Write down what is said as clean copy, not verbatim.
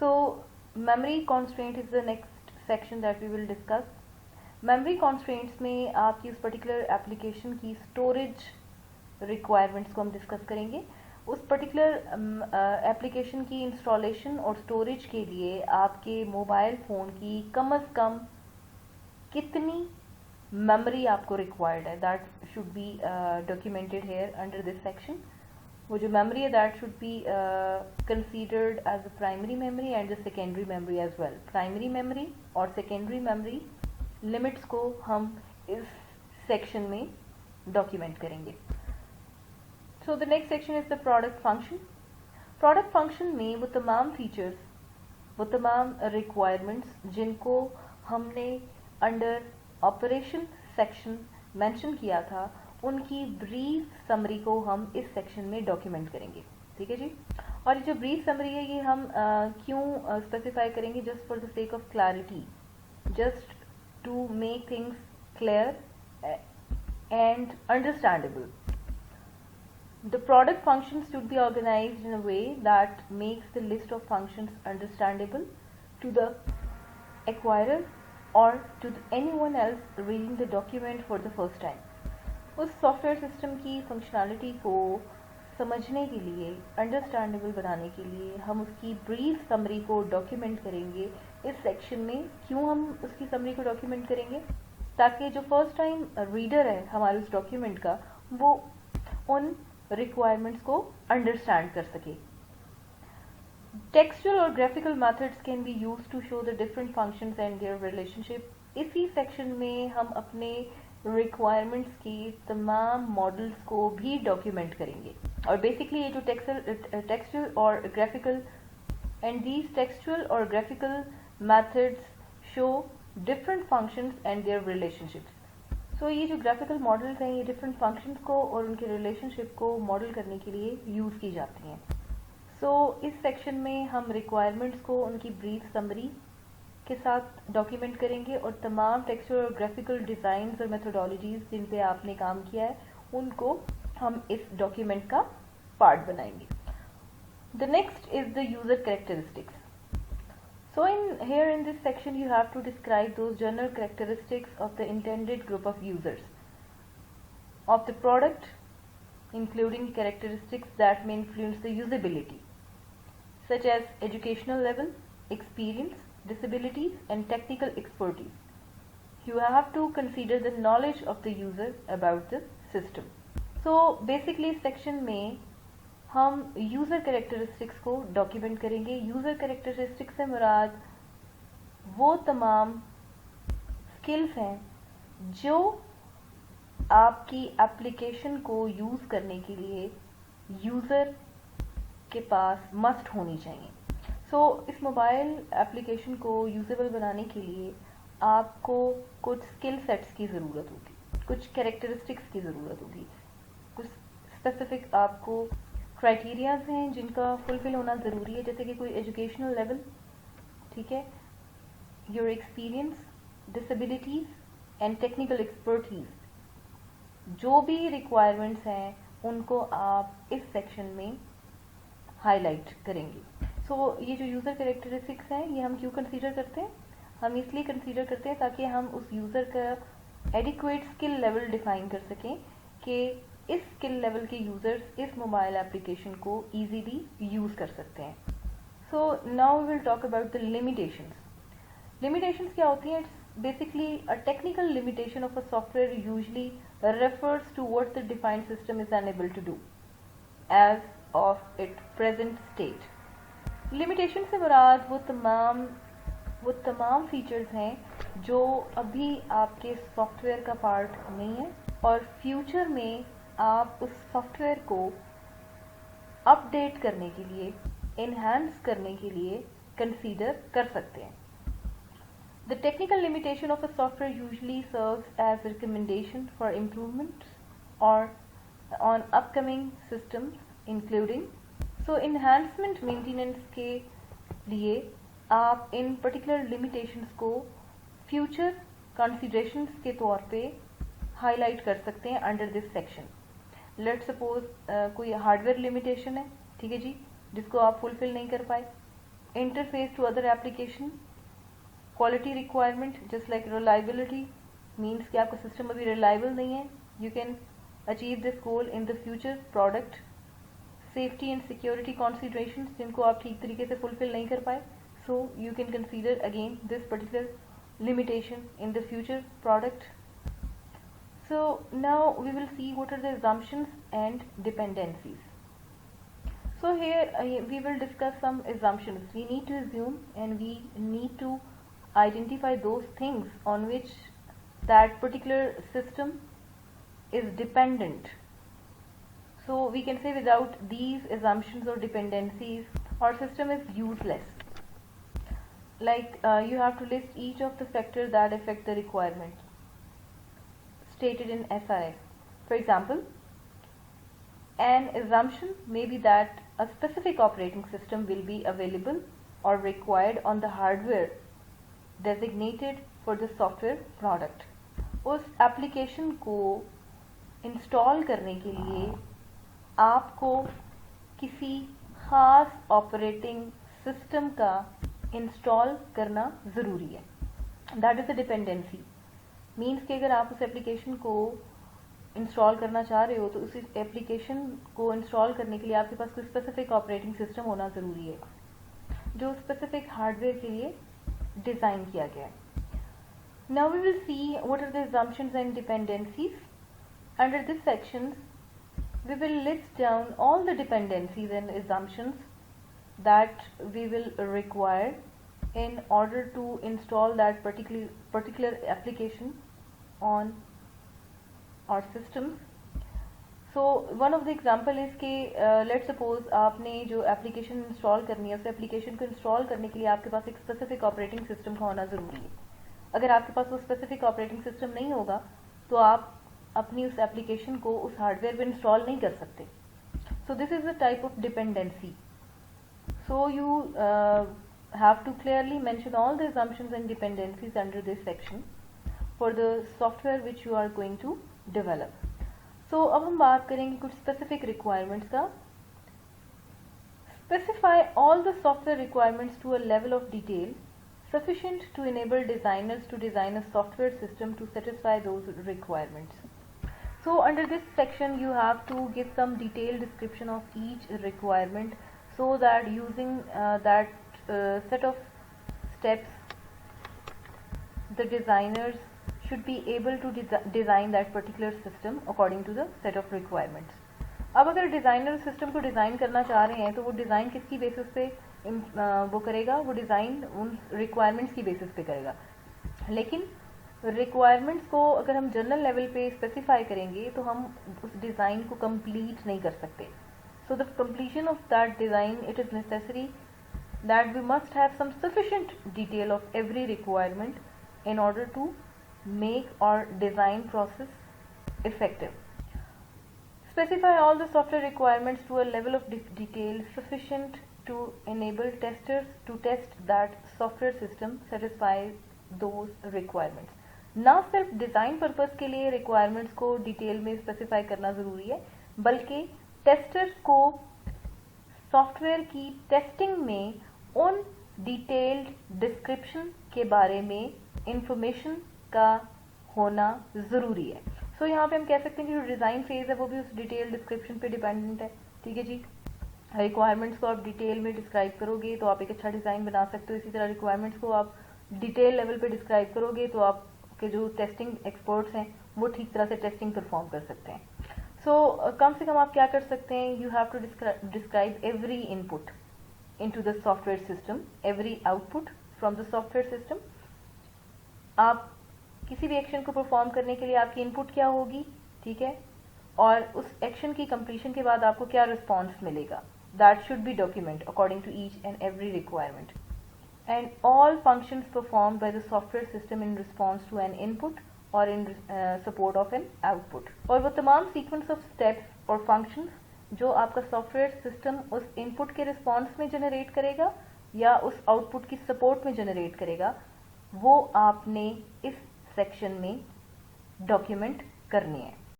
So memory constraint is the next section that we will discuss. Memory constraints में आपकी उस particular application की storage requirements को हम discuss करेंगे. उस particular application की installation और storage के लिए आपके mobile phone की कम से कम कितनी memory आपको required है, that should be documented here under this section. वो जो memory है that should be considered as a primary memory and the secondary memory as well. Primary memory और secondary memory limits को हम इस section में document करेंगे. So the next section is the product function. Product function में वो तमाम features, वो तमाम requirements जिनको हमने under operation section mention किया था, उनकी ब्रीफ समरी को हम इस सेक्शन में डॉक्यूमेंट करेंगे. ठीक है जी. और ये जो ब्रीफ समरी है ये हम क्यों स्पेसिफाई करेंगे? Just for the sake of clarity, just to make things clear and understandable. The product functions should be organized in a way that makes the list of functions understandable to the acquirer or to anyone else reading the document for the first time. उस software system की functionality को समझने के लिए, understandable बनाने के लिए हम उसकी ब्रीफ समरी को डॉक्यूमेंट करेंगे इस सेक्शन में. क्यों हम उसकी समरी को डॉक्यूमेंट करेंगे? ताकि जो फर्स्ट टाइम रीडर है हमारे उस डॉक्यूमेंट का, वो उन रिक्वायरमेंट्स को अंडरस्टैंड कर सके. टेक्सचुअल और graphical methods can be used to show the different functions and their relationship. इसी सेक्शन में हम अपने रिक्वायरमेंट्स की तमाम मॉडल्स को भी डॉक्यूमेंट करेंगे. और बेसिकली ये जो टेक्सचुअल और ग्राफिकल एंड दीज टेक्सचुअल और graphical methods show different functions and their relationships. So ये जो ग्राफिकल मॉडल्स हैं ये डिफरेंट फंक्शंस को और उनके रिलेशनशिप को मॉडल करने के लिए यूज़ की जाती हैं. सो इस सेक्शन में हम रिक्वायरमेंट्स को उनकी ब्रीफ समरी के साथ डॉक्यूमेंट करेंगे और तमाम टेक्सचुअल और ग्राफिकल डिज़ाइंस और मेथोडोलॉजीज जिन पे आपने काम किया है उनको हम इस डॉक्यूमेंट का पार्ट बनाएंगे. The next is the user characteristics. So here in this section you have to describe those general characteristics of the intended group of users of the product, including characteristics that may influence the usability, such as educational level, experience, disabilities and technical expertise. You have to consider the knowledge of the user about the system. So basically इस section में हम user characteristics को document करेंगे. user characteristics से मुराद वो तमाम skills हैं जो आपकी application को use करने के लिए user के पास must होनी चाहिए. इस मोबाइल एप्लीकेशन को यूजेबल बनाने के लिए आपको कुछ स्किल सेट्स की ज़रूरत होगी, कुछ कैरेक्टरिस्टिक्स की ज़रूरत होगी, कुछ स्पेसिफिक आपको क्राइटेरियाज हैं जिनका फुलफिल होना ज़रूरी है. जैसे कि कोई एजुकेशनल लेवल, ठीक है, your experience, disabilities and technical expertise. जो भी रिक्वायरमेंट्स हैं उनको आप इस सेक्शन में हाईलाइट करेंगे. ये जो यूज़र कैरेक्टरिस्टिक्स हैं ये हम क्यों कंसीडर करते हैं? हम इसलिए कंसीडर करते हैं ताकि हम उस यूज़र का एडिक्वेट स्किल लेवल डिफाइन कर सकें कि इस स्किल लेवल के यूज़र्स इस मोबाइल एप्लीकेशन को ईजीली यूज़ कर सकते हैं. So now we will talk about the limitations. Limitations क्या होती हैं? It's basically a technical limitation of a software usually refers to what the defined system is unable to do as of it present state. Limitation से मुराद वो तमाम features हैं जो अभी आपके सॉफ्टवेयर का पार्ट नहीं है और फ्यूचर में आप उस सॉफ्टवेयर को अपडेट करने के लिए, एनहांस करने के लिए कंसीडर कर सकते हैं. The technical limitation of a software usually serves as recommendation for improvement और on upcoming systems including. Enhancement maintenance के लिए आप इन पर्टिकुलर लिमिटेशंस को फ्यूचर कंसीडरेशंस के तौर पे हाईलाइट कर सकते हैं under this section. Let's suppose कोई हार्डवेयर लिमिटेशन है, ठीक है जी, जिसको आप फुलफिल नहीं कर पाए, interface to other application, quality requirement just like reliability means कि आपका system अभी reliable नहीं है, you can achieve this goal in the future product, safety and security considerations जिनको आप ठीक तरीके से fulfill नहीं कर पाए, so you can consider again this particular limitation in the future product. So now we will see what are the assumptions and dependencies. So here we will discuss some assumptions. We need to assume and we need to identify those things on which that particular system is dependent. So we can say without these assumptions or dependencies, our system is useless. Like you have to list each of the factors that affect the requirement stated in SRS. For example, an assumption may be that a specific operating system will be available or required on the hardware designated for the software product. उस application को install करने के लिए आपको किसी खास operating system का install करना ज़रूरी है. That is a dependency. Means कि अगर आप उस एप्लीकेशन को इंस्टॉल करना चाह रहे हो तो उस एप्लीकेशन को इंस्टॉल करने के लिए आपके पास कोई स्पेसिफिक ऑपरेटिंग सिस्टम होना ज़रूरी है जो स्पेसिफिक हार्डवेयर के लिए डिज़ाइन किया गया है. Now we will see what are the assumptions and dependencies. Under this section we will list down all the dependencies and assumptions that we will require in order to install that particular application on और systems. So one of the example is कि let's suppose आपने जो application install करनी है उस application को install करने के लिए आपके पास एक specific operating system का होना ज़रूरी है. अगर आपके पास वो specific operating system नहीं होगा तो आप अपनी उस application को उस hardware पे install नहीं कर सकते. So this is a type of dependency. So you have to clearly mention all the assumptions and dependencies under this section for the software which you are going to develop. So अब हम बात करेंगे कुछ specific requirements का. Specify all the software requirements to a level of detail sufficient to enable designers to design a software system to satisfy those requirements. So under this section you have to give some detailed description of each requirement so that using that set of steps the designers should be able to design that particular system according to the set of requirements. अब अगर designer system को design करना चाह रहे हैं तो वो design किसकी बेसिस पे वो करेगा, वो डिज़ाइन उन रिक्वायरमेंट्स की बेसिस पे करेगा. लेकिन रिक्वायरमेंट्स को अगर हम जनरल लेवल पे स्पेसिफाई करेंगे तो हम उस डिज़ाइन को कंप्लीट नहीं कर सकते. So the completion of that design it is necessary that we must have some sufficient detail of every requirement in order to make our design process effective. Specify all the software requirements to a level of detail sufficient to enable testers to test that software system satisfies those requirements. ना सिर्फ design purpose के लिए requirements को detail में specify करना ज़रूरी है बल्कि टेस्टर्स को सॉफ्टवेयर की टेस्टिंग में उन डिटेल्ड डिस्क्रिप्शन के बारे में इंफॉर्मेशन का होना ज़रूरी है. सो यहाँ पे हम कह सकते हैं कि जो डिज़ाइन फेज़ है वो भी उस डिटेल डिस्क्रिप्शन पे डिपेंडेंट है. ठीक है जी. रिक्वायरमेंट्स को आप डिटेल में डिस्क्राइब करोगे तो आप एक अच्छा डिज़ाइन बना सकते हो. इसी तरह रिक्वायरमेंट्स को आप डिटेल लेवल पे डिस्क्राइब करोगे तो आपके जो टेस्टिंग एक्सपर्ट्स हैं वो ठीक तरह से टेस्टिंग परफॉर्म कर सकते हैं. सो कम से कम आप क्या कर सकते हैं, you have to describe every input into the software system, every output from the software system. आप किसी भी एक्शन को परफॉर्म करने के लिए आपकी इनपुट क्या होगी, ठीक है, और उस एक्शन की कंप्लीशन के बाद आपको क्या रिस्पॉन्स मिलेगा. That should be document according to each and every requirement. And all functions performed by the software system in response to an input और in support of an output. और वो तमाम सीक्वेंस ऑफ स्टेप्स और functions जो आपका software system उस input के response में जनरेट करेगा या उस आउटपुट की सपोर्ट में जनरेट करेगा वो आपने इस सेक्शन में डॉक्यूमेंट करनी है.